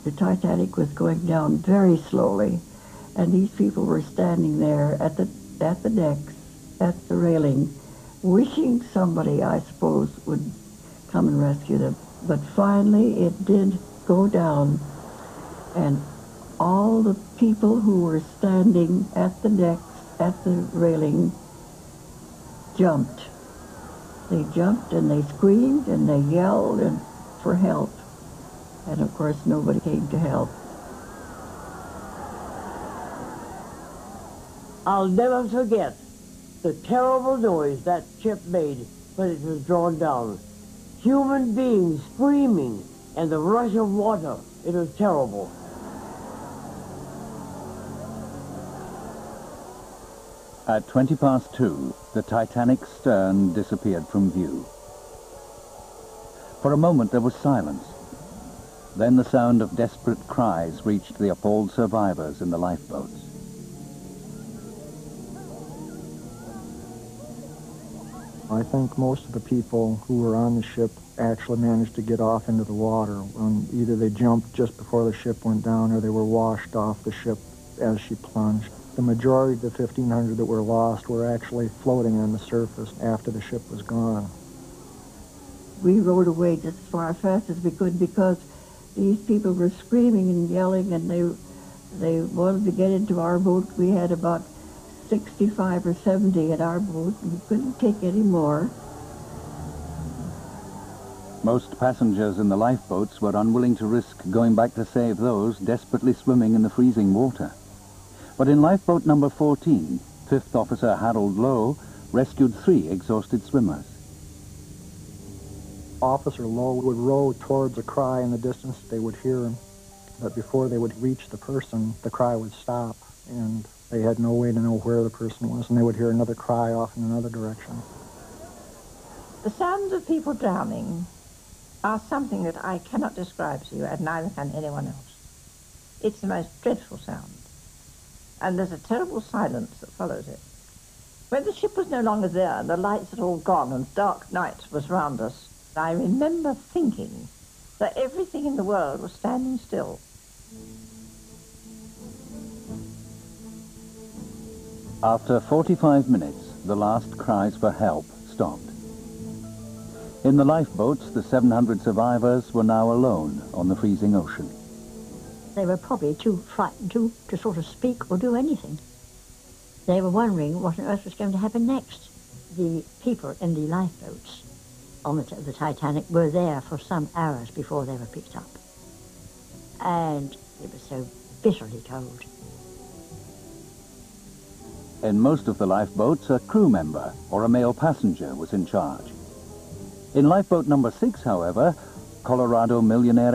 The Titanic was going down very slowly, and these people were standing there at the decks, at the railing, wishing somebody, I suppose, would come and rescue them. But finally it did go down, and all the people who were standing at the decks, at the railing, jumped. They jumped and they screamed and they yelled and for help. And of course nobody came to help. I'll never forget the terrible noise that ship made when it was drawn down. Human beings screaming and the rush of water. It was terrible. At 2:20, the Titanic's stern disappeared from view. For a moment there was silence. Then the sound of desperate cries reached the appalled survivors in the lifeboats. I think most of the people who were on the ship actually managed to get off into the water. Either they jumped just before the ship went down or they were washed off the ship as she plunged. The majority of the 1,500 that were lost were actually floating on the surface after the ship was gone. We rowed away just as fast as we could because these people were screaming and yelling, and they wanted to get into our boat. We had about 65 or 70 in our boat, and we couldn't take any more. Most passengers in the lifeboats were unwilling to risk going back to save those desperately swimming in the freezing water. But in lifeboat number 14, 5th Officer Harold Lowe rescued 3 exhausted swimmers. Officer Lowe would row towards a cry in the distance they would hear him, but before they would reach the person, the cry would stop, and they had no way to know where the person was, and they would hear another cry off in another direction. The sounds of people drowning are something that I cannot describe to you, and neither can anyone else. It's the most dreadful sound, and there's a terrible silence that follows it. When the ship was no longer there, and the lights had all gone, and dark night was round us, I remember thinking that everything in the world was standing still. After 45 minutes, the last cries for help stopped. In the lifeboats, the 700 survivors were now alone on the freezing ocean. They were probably too frightened to sort of speak or do anything. They were wondering what on earth was going to happen next. The people in the lifeboats on the Titanic were there for some hours before they were picked up. And it was so bitterly cold. In most of the lifeboats, a crew member or a male passenger was in charge. In lifeboat number 6, however, Colorado millionaire